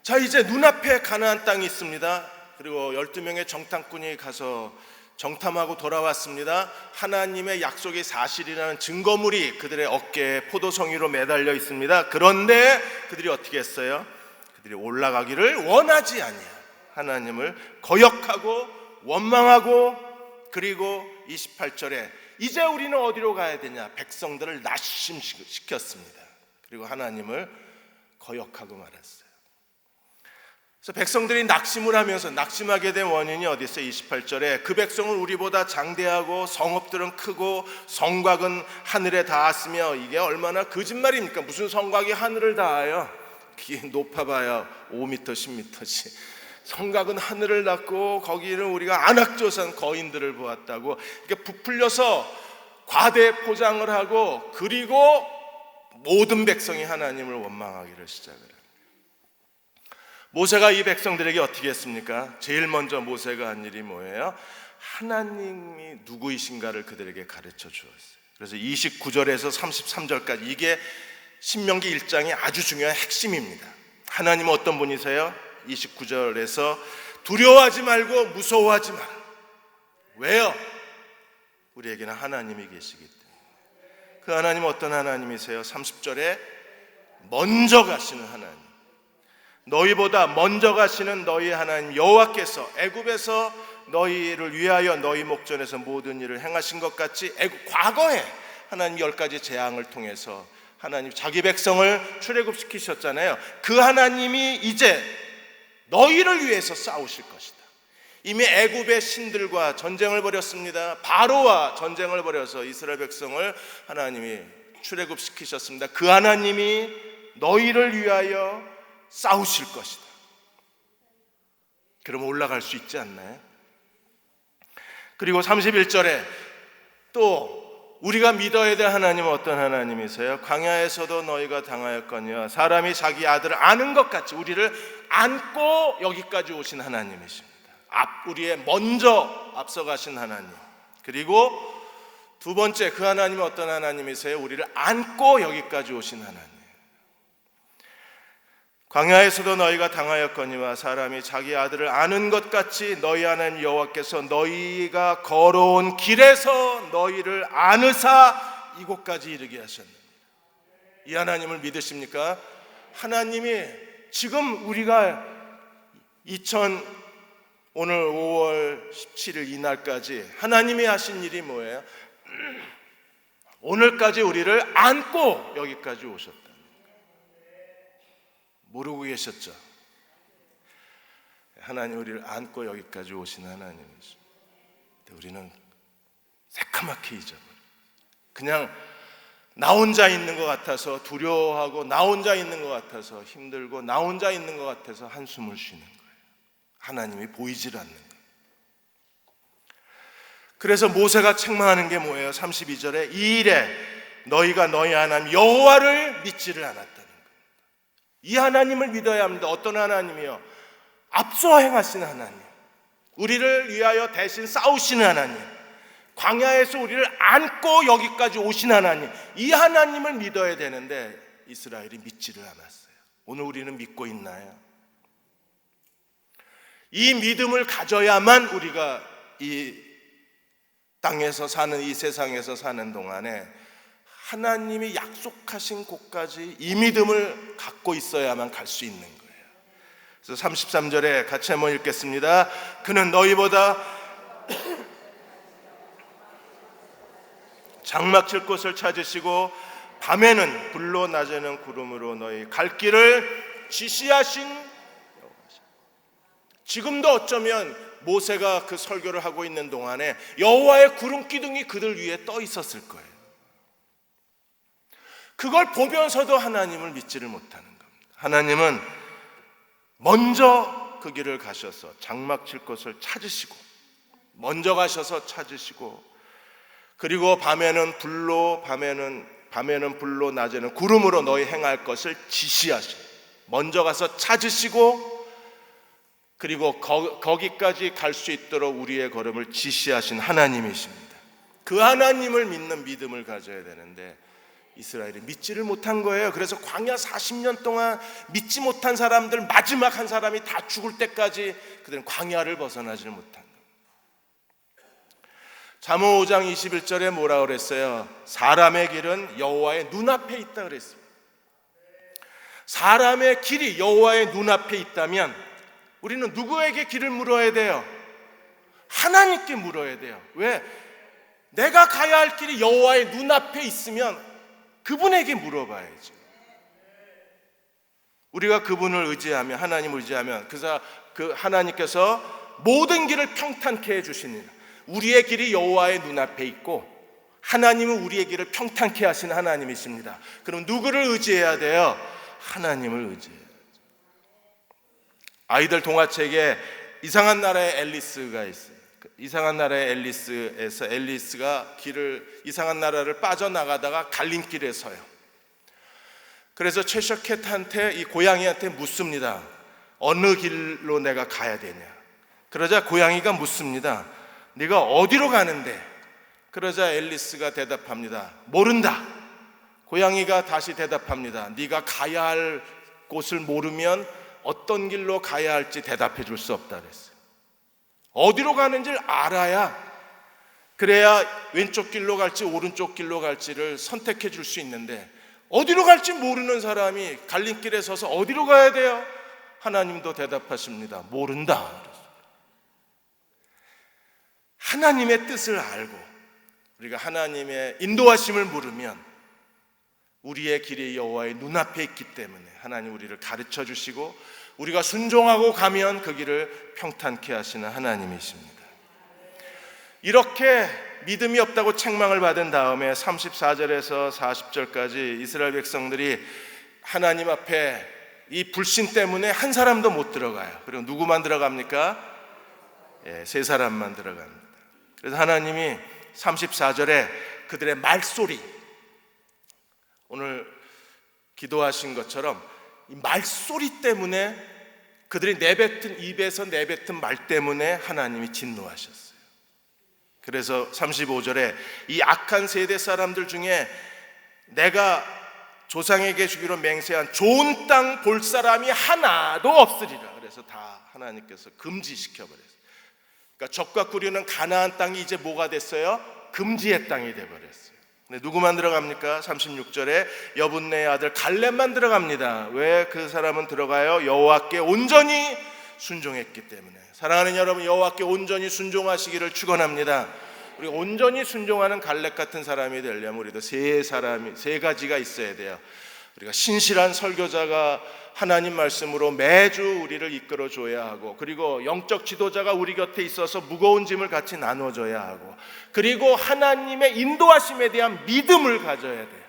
Speaker 1: 자, 이제 눈앞에 가나안 땅이 있습니다. 그리고 12명의 정탐꾼이 가서 정탐하고 돌아왔습니다. 하나님의 약속이 사실이라는 증거물이 그들의 어깨에 포도송이로 매달려 있습니다. 그런데 그들이 어떻게 했어요? 그들이 올라가기를 원하지 아니하고 하나님을 거역하고 원망하고, 그리고 28절에 이제 우리는 어디로 가야 되냐? 백성들을 낙심시켰습니다. 그리고 하나님을 거역하고 말았어요. 그래서 백성들이 낙심을 하면서, 낙심하게 된 원인이 어디 있어요? 28절에 그 백성은 우리보다 장대하고 성읍들은 크고 성곽은 하늘에 닿았으며, 이게 얼마나 거짓말입니까? 무슨 성곽이 하늘을 닿아요? 그게 높아봐야 5m 10m지. 성곽은 하늘을 닿고 거기는 우리가 안악조산 거인들을 보았다고 이렇게 부풀려서 과대 포장을 하고, 그리고 모든 백성이 하나님을 원망하기를 시작을 합니다. 모세가 이 백성들에게 어떻게 했습니까? 제일 먼저 모세가 한 일이 뭐예요? 하나님이 누구이신가를 그들에게 가르쳐 주었어요. 그래서 29절에서 33절까지 이게 신명기 1장의 아주 중요한 핵심입니다. 하나님은 어떤 분이세요? 29절에서 두려워하지 말고 무서워하지 마라. 왜요? 우리에게는 하나님이 계시기 때문에. 그 하나님은 어떤 하나님이세요? 30절에 먼저 가시는 하나님, 너희보다 먼저 가시는 너희 하나님 여호와께서 애굽에서 너희를 위하여 너희 목전에서 모든 일을 행하신 것 같이 과거에 하나님 10가지 재앙을 통해서 하나님 자기 백성을 출애굽시키셨잖아요. 그 하나님이 이제 너희를 위해서 싸우실 것이다. 이미 애굽의 신들과 전쟁을 벌였습니다. 바로와 전쟁을 벌여서 이스라엘 백성을 하나님이 출애굽시키셨습니다. 그 하나님이 너희를 위하여 싸우실 것이다. 그러면 올라갈 수 있지 않나요? 그리고 31절에 또 우리가 믿어야 될 하나님은 어떤 하나님이세요? 광야에서도 너희가 당하였거니와 사람이 자기 아들을 아는 것 같이 우리를 안고 여기까지 오신 하나님이십니다. 우리의 먼저 앞서가신 하나님. 그리고 두 번째, 그 하나님은 어떤 하나님이세요? 우리를 안고 여기까지 오신 하나님. 광야에서도 너희가 당하였거니와 사람이 자기 아들을 아는 것 같이 너희 하나님 여호와께서 너희가 걸어온 길에서 너희를 안으사 이곳까지 이르게 하셨느니라. 이 하나님을 믿으십니까? 하나님이 지금 우리가 오늘 5월 17일 이날까지 하나님이 하신 일이 뭐예요? 오늘까지 우리를 안고 여기까지 오셨다. 모르고 계셨죠? 하나님 우리를 안고 여기까지 오신 하나님이죠. 우리는 새카맣게 잊어버려요. 그냥 나 혼자 있는 것 같아서 두려워하고, 나 혼자 있는 것 같아서 힘들고, 나 혼자 있는 것 같아서 한숨을 쉬는 거예요. 하나님이 보이질 않는 거예요. 그래서 모세가 책망하는 게 뭐예요? 32절에 이 일에 너희가 너희 하나님 여호와를 믿지를 않았다는 거예요. 이 하나님을 믿어야 합니다. 어떤 하나님이요? 앞서 행하시는 하나님, 우리를 위하여 대신 싸우시는 하나님, 광야에서 우리를 안고 여기까지 오신 하나님, 이 하나님을 믿어야 되는데 이스라엘이 믿지를 않았어요. 오늘 우리는 믿고 있나요? 이 믿음을 가져야만 우리가 이 땅에서 사는, 이 세상에서 사는 동안에 하나님이 약속하신 곳까지 이 믿음을 갖고 있어야만 갈 수 있는 거예요. 그래서 33절에 같이 한번 읽겠습니다. 그는 너희보다 장막 칠 곳을 찾으시고 밤에는 불로 낮에는 구름으로 너희 갈 길을 지시하신 여호와시다. 지금도 어쩌면 모세가 그 설교를 하고 있는 동안에 여호와의 구름 기둥이 그들 위에 떠 있었을 거예요. 그걸 보면서도 하나님을 믿지를 못하는 겁니다. 하나님은 먼저 그 길을 가셔서 장막 칠 곳을 찾으시고, 먼저 가셔서 찾으시고, 그리고 밤에는 불로 낮에는 구름으로 너희 행할 것을 지시하시고, 먼저 가서 찾으시고, 그리고 거기까지 갈 수 있도록 우리의 걸음을 지시하신 하나님이십니다. 그 하나님을 믿는 믿음을 가져야 되는데 이스라엘이 믿지를 못한 거예요. 그래서 광야 40년 동안 믿지 못한 사람들, 마지막 한 사람이 다 죽을 때까지 그들은 광야를 벗어나지 못한 거예요. 잠언 5장 21절에 뭐라 그랬어요? 사람의 길은 여호와의 눈앞에 있다 그랬어요. 사람의 길이 여호와의 눈앞에 있다면 우리는 누구에게 길을 물어야 돼요? 하나님께 물어야 돼요. 왜? 내가 가야 할 길이 여호와의 눈앞에 있으면 그분에게 물어봐야죠. 우리가 그분을 의지하면, 하나님을 의지하면 그 하나님께서 모든 길을 평탄케 해주시는, 우리의 길이 여호와의 눈앞에 있고 하나님은 우리의 길을 평탄케 하시는 하나님이십니다. 그럼 누구를 의지해야 돼요? 하나님을 의지해야죠. 아이들 동화책에 이상한 나라의 앨리스가 있어요. 이상한 나라의 앨리스에서 앨리스가 이상한 나라를 빠져나가다가 갈림길에 서요. 그래서 최셔캣한테, 이 고양이한테 묻습니다. 어느 길로 내가 가야 되냐? 그러자 고양이가 묻습니다. 네가 어디로 가는데? 그러자 앨리스가 대답합니다. 모른다. 고양이가 다시 대답합니다. 네가 가야 할 곳을 모르면 어떤 길로 가야 할지 대답해 줄 수 없다 그랬어요. 어디로 가는지를 알아야, 그래야 왼쪽 길로 갈지 오른쪽 길로 갈지를 선택해 줄 수 있는데, 어디로 갈지 모르는 사람이 갈림길에 서서 어디로 가야 돼요? 하나님도 대답하십니다. 모른다. 하나님의 뜻을 알고 우리가 하나님의 인도하심을 물으면 우리의 길이 여호와의 눈앞에 있기 때문에 하나님 우리를 가르쳐 주시고, 우리가 순종하고 가면 그 길을 평탄케 하시는 하나님이십니다. 이렇게 믿음이 없다고 책망을 받은 다음에 34절에서 40절까지 이스라엘 백성들이 하나님 앞에 이 불신 때문에 한 사람도 못 들어가요. 그리고 누구만 들어갑니까? 세 사람만 들어갑니다. 그래서 하나님이 34절에 그들의 말소리, 오늘 기도하신 것처럼 이 말소리 때문에, 그들이 내뱉은 입에서 내뱉은 말 때문에 하나님이 진노하셨어요. 그래서 35절에 이 악한 세대 사람들 중에 내가 조상에게 주기로 맹세한 좋은 땅 볼 사람이 하나도 없으리라. 그래서 다 하나님께서 금지시켜 버렸어요. 그러니까 적과 꾸려는 가나안 땅이 이제 뭐가 됐어요? 금지의 땅이 돼 버렸어요. 근데 누구만 들어갑니까? 36절에 여분네의 아들 갈렙만 들어갑니다. 왜 그 사람은 들어가요? 여호와께 온전히 순종했기 때문에. 사랑하는 여러분, 여호와께 온전히 순종하시기를 축원합니다. 우리 온전히 순종하는 갈렙 같은 사람이 되려면 우리도 세 가지가 있어야 돼요. 우리가 신실한 설교자가 하나님 말씀으로 매주 우리를 이끌어 줘야 하고, 그리고 영적 지도자가 우리 곁에 있어서 무거운 짐을 같이 나눠줘야 하고, 그리고 하나님의 인도하심에 대한 믿음을 가져야 돼요.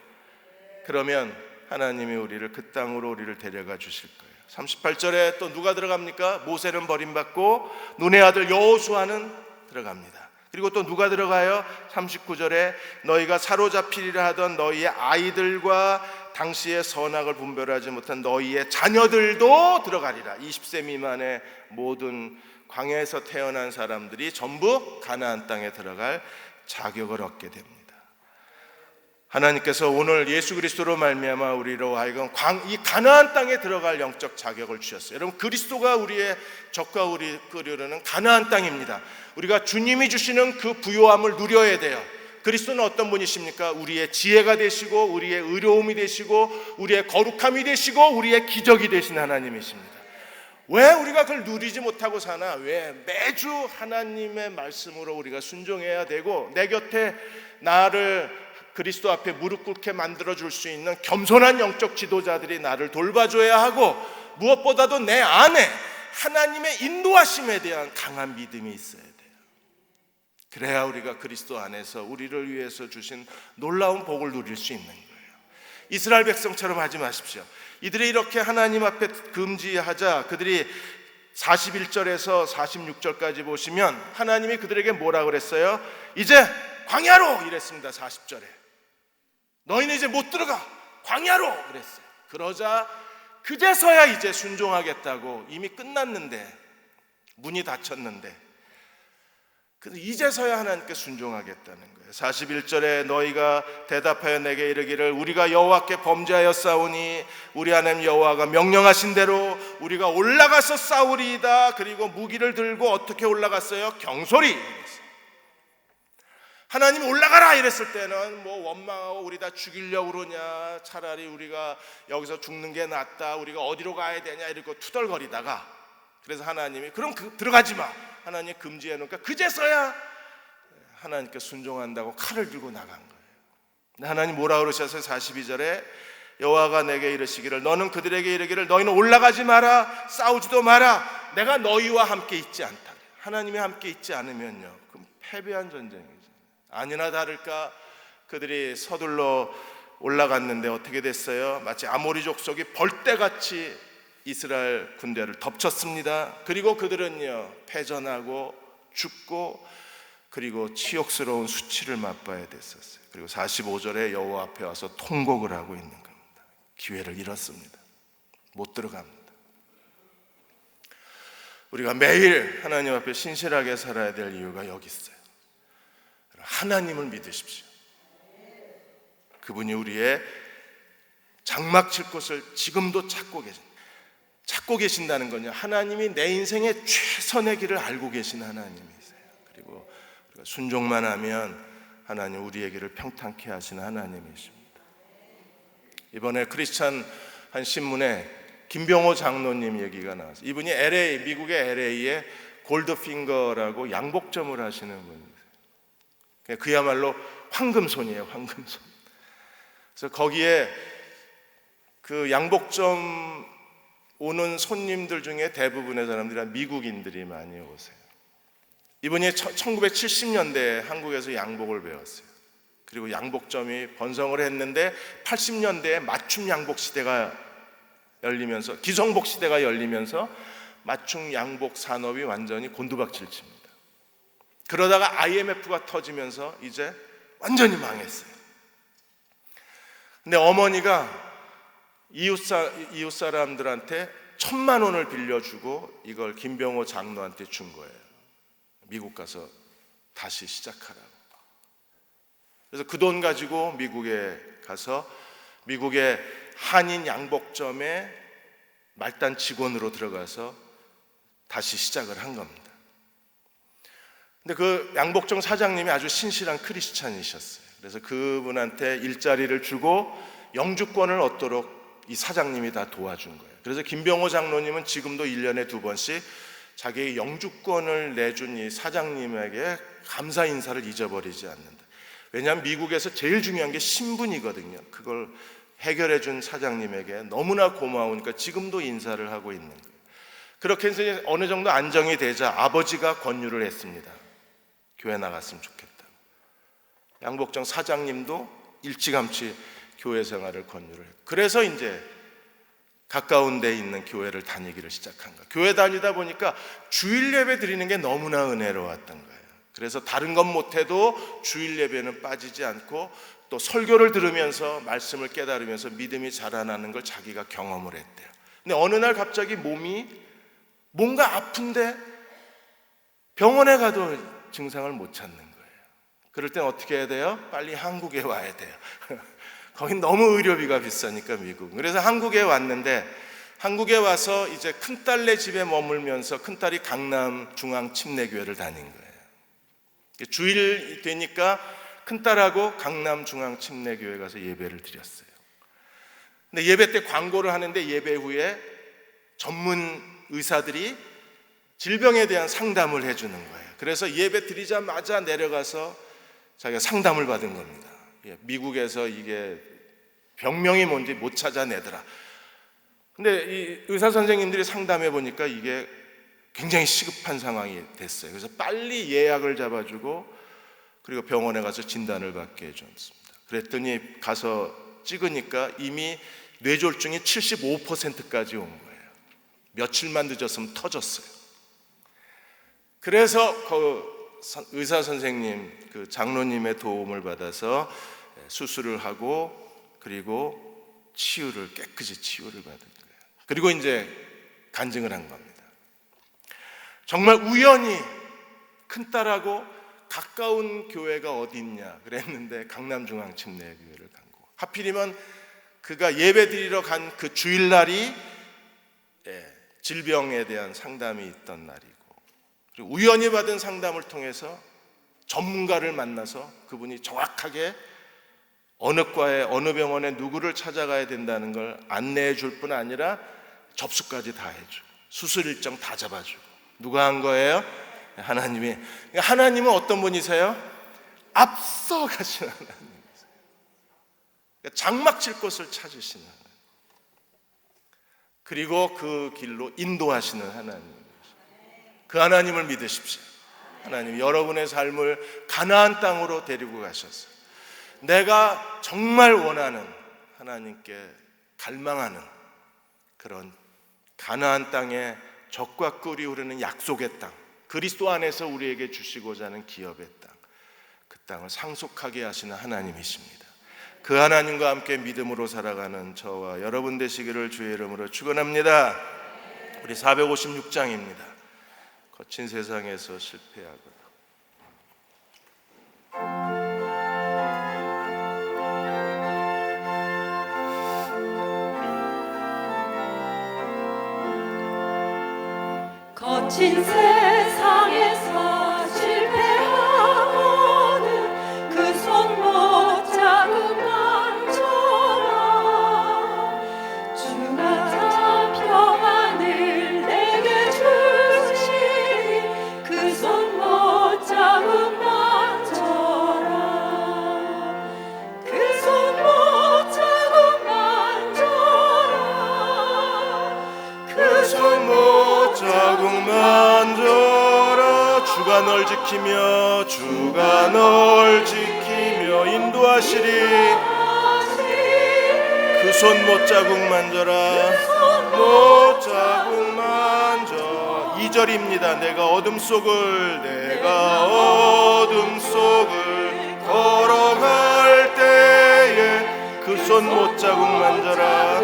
Speaker 1: 그러면 하나님이 우리를 그 땅으로 우리를 데려가 주실 거예요. 38절에 또 누가 들어갑니까? 모세는 버림받고 눈의 아들 여호수아는 들어갑니다. 그리고 또 누가 들어가요? 39절에 너희가 사로잡히리라 하던 너희의 아이들과 당시의 선악을 분별하지 못한 너희의 자녀들도 들어가리라. 20세 미만의 모든 광야에서 태어난 사람들이 전부 가나안 땅에 들어갈 자격을 얻게 됩니다. 하나님께서 오늘 예수 그리스도로 말미암아 우리로 하여금 이 가나안 땅에 들어갈 영적 자격을 주셨어요. 여러분, 그리스도가 우리의 적과 우리 끄려는 가나안 땅입니다. 우리가 주님이 주시는 그 부요함을 누려야 돼요. 그리스도는 어떤 분이십니까? 우리의 지혜가 되시고, 우리의 의로움이 되시고, 우리의 거룩함이 되시고, 우리의 기적이 되신 하나님이십니다. 왜 우리가 그걸 누리지 못하고 사나? 왜 매주 하나님의 말씀으로 우리가 순종해야 되고, 내 곁에 나를 그리스도 앞에 무릎 꿇게 만들어줄 수 있는 겸손한 영적 지도자들이 나를 돌봐줘야 하고, 무엇보다도 내 안에 하나님의 인도하심에 대한 강한 믿음이 있어야 돼요. 그래야 우리가 그리스도 안에서 우리를 위해서 주신 놀라운 복을 누릴 수 있는 거예요. 이스라엘 백성처럼 하지 마십시오. 이들이 이렇게 하나님 앞에 금지하자 그들이 41절에서 46절까지 보시면 하나님이 그들에게 뭐라 그랬어요? 이제 광야로 이랬습니다. 40절에 너희는 이제 못 들어가, 광야로 그랬어요. 그러자 그제서야 이제 순종하겠다고, 이미 끝났는데, 문이 닫혔는데, 그래서 이제서야 하나님께 순종하겠다는 거예요. 41절에 너희가 대답하여 내게 이르기를 우리가 여호와께 범죄하였사오니 우리 하나님 여호와가 명령하신 대로 우리가 올라가서 싸우리이다. 그리고 무기를 들고 어떻게 올라갔어요? 경솔히. 하나님이 올라가라 이랬을 때는 뭐 원망하고 우리 다 죽이려고 그러냐, 차라리 우리가 여기서 죽는 게 낫다, 우리가 어디로 가야 되냐 이러고 투덜거리다가, 그래서 하나님이 그럼 들어가지 마, 하나님 금지해 놓으니까 그제서야 하나님께 순종한다고 칼을 들고 나간 거예요. 하나님 뭐라 그러셨어요? 42절에 여호와가 내게 이르시기를 너는 그들에게 이르기를 너희는 올라가지 마라, 싸우지도 마라, 내가 너희와 함께 있지 않다. 하나님이 함께 있지 않으면요, 그럼 패배한 전쟁이죠. 아니나 다를까 그들이 서둘러 올라갔는데 어떻게 됐어요? 마치 아모리 족속이 벌떼같이 이스라엘 군대를 덮쳤습니다. 그리고 그들은요 패전하고 죽고, 그리고 치욕스러운 수치를 맛봐야 됐었어요. 그리고 45절에 여호와 앞에 와서 통곡을 하고 있는 겁니다. 기회를 잃었습니다. 못 들어갑니다. 우리가 매일 하나님 앞에 신실하게 살아야 될 이유가 여기 있어요. 하나님을 믿으십시오. 그분이 우리의 장막 칠 곳을 지금도 찾고 계십니다. 찾고 계신다는 건요, 하나님이 내 인생의 최선의 길을 알고 계신 하나님이세요. 그리고 우리가 순종만 하면 하나님 우리의 길을 평탄케 하시는 하나님이십니다. 이번에 크리스찬 한 신문에 김병호 장로님 얘기가 나왔어요. 이분이 미국의 LA에 골드핑거라고 양복점을 하시는 분이세요. 그야말로 황금손이에요, 황금손. 그래서 거기에 그 양복점 오는 손님들 중에 대부분의 사람들이 미국인들이 많이 오세요. 이분이 1970년대에 한국에서 양복을 배웠어요. 그리고 양복점이 번성을 했는데 80년대에 맞춤 양복 시대가 열리면서, 기성복 시대가 열리면서 맞춤 양복 산업이 완전히 곤두박질 칩니다. 그러다가 IMF가 터지면서 이제 완전히 망했어요. 근데 어머니가 이웃 사람들한테 1,000만 원을 빌려주고 이걸 김병호 장로한테 준 거예요. 미국 가서 다시 시작하라고. 그래서 그 돈 가지고 미국에 가서 미국의 한인 양복점에 말단 직원으로 들어가서 다시 시작을 한 겁니다. 근데 그 양복점 사장님이 아주 신실한 크리스찬이셨어요. 그래서 그분한테 일자리를 주고 영주권을 얻도록 이 사장님이 다 도와준 거예요. 그래서 김병호 장로님은 지금도 1년에 2번씩 자기의 영주권을 내준 이 사장님에게 감사 인사를 잊어버리지 않는다. 왜냐하면 미국에서 제일 중요한 게 신분이거든요. 그걸 해결해 준 사장님에게 너무나 고마우니까 지금도 인사를 하고 있는 거예요. 그렇게 해서 어느 정도 안정이 되자 아버지가 권유를 했습니다. 교회 나갔으면 좋겠다. 양복점 사장님도 일찌감치 교회 생활을 권유를 했고, 그래서 이제 가까운 데 있는 교회를 다니기를 시작한 거예요. 교회 다니다 보니까 주일 예배 드리는 게 너무나 은혜로웠던 거예요. 그래서 다른 건 못해도 주일 예배는 빠지지 않고 또 설교를 들으면서 말씀을 깨달으면서 믿음이 자라나는 걸 자기가 경험을 했대요. 근데 어느 날 갑자기 몸이 뭔가 아픈데 병원에 가도 증상을 못 찾는 거예요. 그럴 땐 어떻게 해야 돼요? 빨리 한국에 와야 돼요. 거긴 너무 의료비가 비싸니까 미국. 그래서 한국에 왔는데, 한국에 와서 이제 큰딸네 집에 머물면서 큰딸이 강남 중앙침례교회를 다닌 거예요. 주일 되니까 큰딸하고 강남 중앙침례교회 가서 예배를 드렸어요. 근데 예배 때 광고를 하는데 예배 후에 전문 의사들이 질병에 대한 상담을 해주는 거예요. 그래서 예배 드리자마자 내려가서 자기가 상담을 받은 겁니다. 미국에서 이게 병명이 뭔지 못 찾아내더라. 근데 이 의사 선생님들이 상담해 보니까 이게 굉장히 시급한 상황이 됐어요. 그래서 빨리 예약을 잡아주고 그리고 병원에 가서 진단을 받게 해줬습니다. 그랬더니 가서 찍으니까 이미 뇌졸중이 75%까지 온 거예요. 며칠만 늦었으면 터졌어요. 그래서 그 의사 선생님, 그 장로님의 도움을 받아서 수술을 하고 그리고 깨끗이 치유를 받은 거예요. 그리고 이제 간증을 한 겁니다. 정말 우연히 큰딸하고 가까운 교회가 어디 있냐 그랬는데 강남중앙침례교회를 간 거고, 하필이면 그가 예배 드리러 간 그 주일날이 질병에 대한 상담이 있던 날이고, 그리고 우연히 받은 상담을 통해서 전문가를 만나서 그분이 정확하게 어느 과에 어느 병원에 누구를 찾아가야 된다는 걸 안내해 줄 뿐 아니라 접수까지 다 해주고 수술 일정 다 잡아주고. 누가 한 거예요? 하나님이. 하나님은 어떤 분이세요? 앞서 가시는 하나님이세요. 장막 칠 곳을 찾으시는 하나님, 그리고 그 길로 인도하시는 하나님. 그 하나님을 믿으십시오. 하나님 여러분의 삶을 가나안 땅으로 데리고 가셔서 내가 정말 원하는, 하나님께 갈망하는 그런 가나안 땅의 젖과 꿀이 흐르는 약속의 땅, 그리스도 안에서 우리에게 주시고자 하는 기업의 땅, 그 땅을 상속하게 하시는 하나님이십니다. 그 하나님과 함께 믿음으로 살아가는 저와 여러분 되시기를 주의 이름으로 축원합니다. 우리 456장입니다. 거친 세상에서 실패하거나.
Speaker 2: 거친 세상에서 실패하고는 그 손 못 잡고 만져라. 주가 참 평안을 내게 주시니 그 손 못 잡고 만져라. 그 손 못 잡고 만져라.
Speaker 1: 그 손 못 자국 만져라. 주가 널 지키며 주가 널 지키며 인도하시리. 그 손 못 자국 만져라. 못 자국 만져. 2절입니다. 내가 어둠 속을 걸어갈 때에 그 손 못 자국 만져라.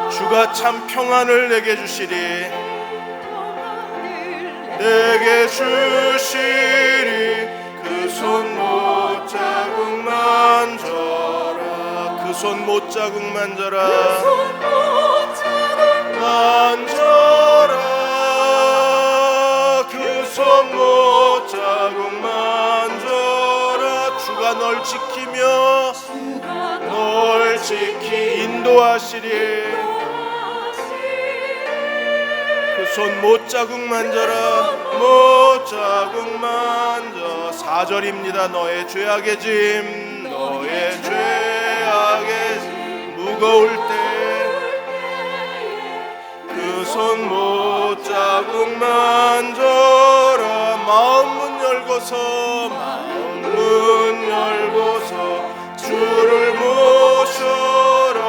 Speaker 1: 주가 참 평안을 내게 주시리. 그 손 못 자국 만져라. 그 손 못 자국 만져라. 만져라. 그 손 못 자국 만져라. 주가 널 지키며 널 지키 인도하시리. 그 손 못 자국 만져라. 못 자국 만져. 4절입니다. 너의 죄악의 짐 무거울 때 그 손 못 자국 만져라. 마음 문 열고서 주를 모셔라.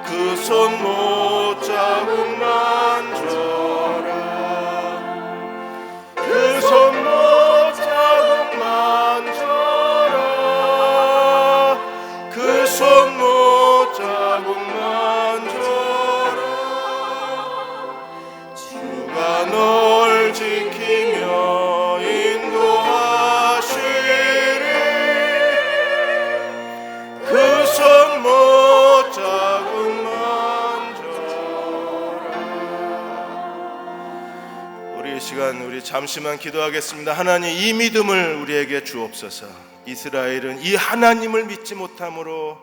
Speaker 1: 그 손 못 자국 만져라. 그 손 못 자국 만져라. 그 손 못 자국 만져라. 주가 널 지키며 인도하시리. 그 손 못 자국 이 시간 우리 잠시만 기도하겠습니다. 하나님, 이 믿음을 우리에게 주옵소서. 이스라엘은 이 하나님을 믿지 못함으로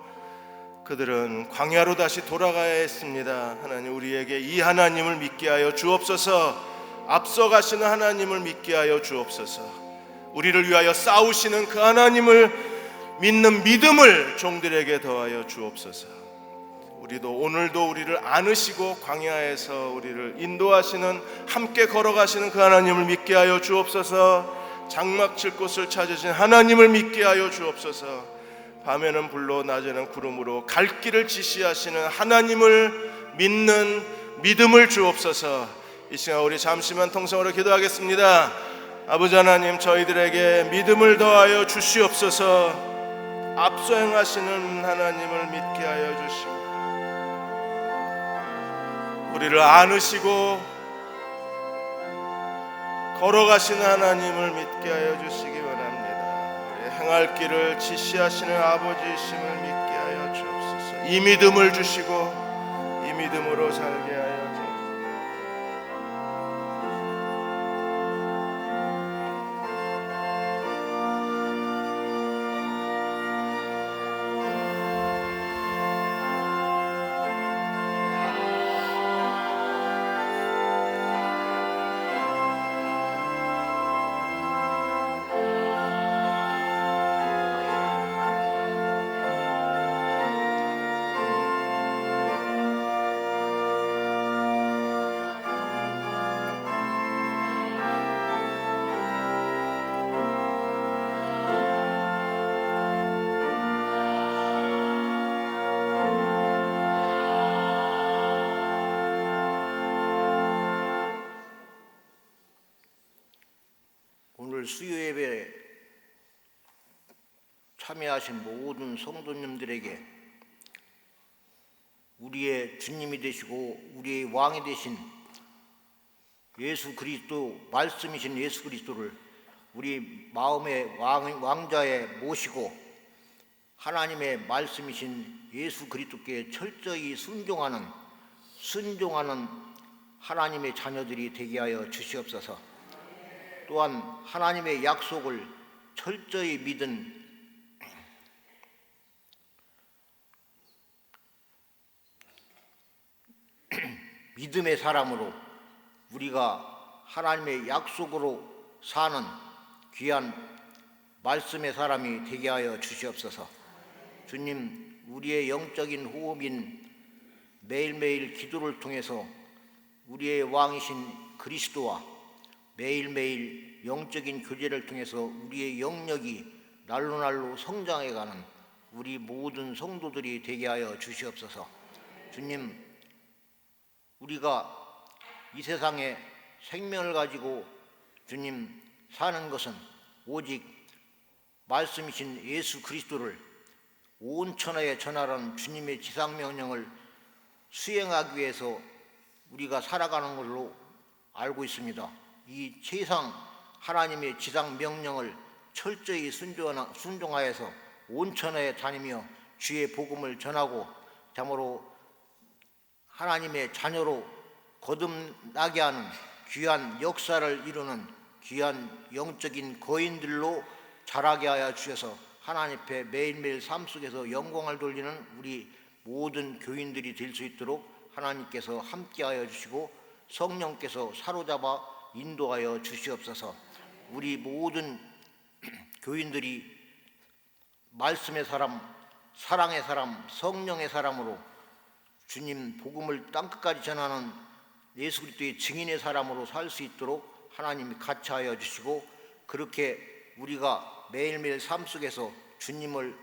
Speaker 1: 그들은 광야로 다시 돌아가야 했습니다. 하나님, 우리에게 이 하나님을 믿게 하여 주옵소서. 앞서가시는 하나님을 믿게 하여 주옵소서. 우리를 위하여 싸우시는 그 하나님을 믿는 믿음을 종들에게 더하여 주옵소서. 우리도 오늘도 우리를 안으시고 광야에서 우리를 인도하시는, 함께 걸어가시는 그 하나님을 믿게 하여 주옵소서. 장막 칠 곳을 찾으신 하나님을 믿게 하여 주옵소서. 밤에는 불로 낮에는 구름으로 갈 길을 지시하시는 하나님을 믿는 믿음을 주옵소서. 이 시간 우리 잠시만 통성으로 기도하겠습니다. 아버지 하나님, 저희들에게 믿음을 더하여 주시옵소서. 앞서 행하시는 하나님을 믿게 하여 주시고 우리를 안으시고 걸어가시는 하나님을 믿게 하여 주시기 바랍니다. 우리 행할 길을 지시하시는 아버지이심을 믿게 하여 주옵소서. 이 믿음을 주시고 이 믿음으로 살게 하여 주옵소서.
Speaker 3: 오늘 수요예배에 참여하신 모든 성도님들에게 우리의 주님이 되시고 우리의 왕이 되신 예수 그리스도, 말씀이신 예수 그리스도를 우리 마음의 왕자에 모시고 하나님의 말씀이신 예수 그리스도께 철저히 순종하는 하나님의 자녀들이 되게 하여 주시옵소서. 또한 하나님의 약속을 철저히 믿은 믿음의 사람으로 우리가 하나님의 약속으로 사는 귀한 말씀의 사람이 되게 하여 주시옵소서. 주님, 우리의 영적인 호흡인 매일매일 기도를 통해서 우리의 왕이신 그리스도와 매일매일 영적인 교제를 통해서 우리의 영역이 날로날로 성장해가는 우리 모든 성도들이 되게 하여 주시옵소서. 주님, 우리가 이 세상에 생명을 가지고 주님 사는 것은 오직 말씀이신 예수 그리스도를 온 천하에 전하라는 주님의 지상명령을 수행하기 위해서 우리가 살아가는 걸로 알고 있습니다. 이 세상 하나님의 지상명령을 철저히 순종하여서 온 천하에 다니며 주의 복음을 전하고 참으로 하나님의 자녀로 거듭나게 하는 귀한 역사를 이루는 귀한 영적인 거인들로 자라게 하여 주셔서 하나님 앞에 매일매일 삶 속에서 영광을 돌리는 우리 모든 교인들이 될 수 있도록 하나님께서 함께하여 주시고 성령께서 사로잡아 인도하여 주시옵소서. 우리 모든 교인들이 말씀의 사람, 사랑의 사람, 성령의 사람으로 주님 복음을 땅끝까지 전하는 예수 그리스도의 증인의 사람으로 살 수 있도록 하나님이 같이 하여 주시고 그렇게 우리가 매일매일 삶 속에서 주님을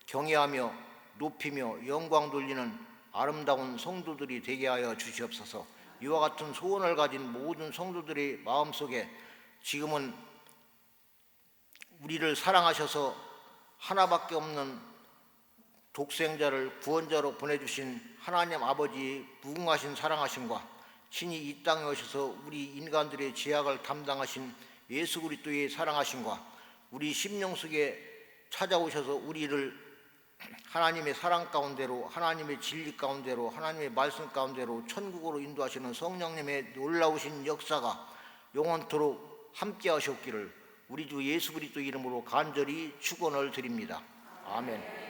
Speaker 3: 경외하며 높이며 영광 돌리는 아름다운 성도들이 되게 하여 주시옵소서. 이와 같은 소원을 가진 모든 성도들의 마음속에 지금은 우리를 사랑하셔서 하나밖에 없는 독생자를 구원자로 보내주신 하나님 아버지의 무궁하신 사랑하심과 친히 이 땅에 오셔서 우리 인간들의 죄악을 담당하신 예수 그리스도의 사랑하심과 우리 심령 속에 찾아오셔서 우리를 하나님의 사랑 가운데로 하나님의 진리 가운데로 하나님의 말씀 가운데로 천국으로 인도하시는 성령님의 놀라우신 역사가 영원토록 함께 하셨기를 우리 주 예수 그리스도 이름으로 간절히 축원을 드립니다. 아멘.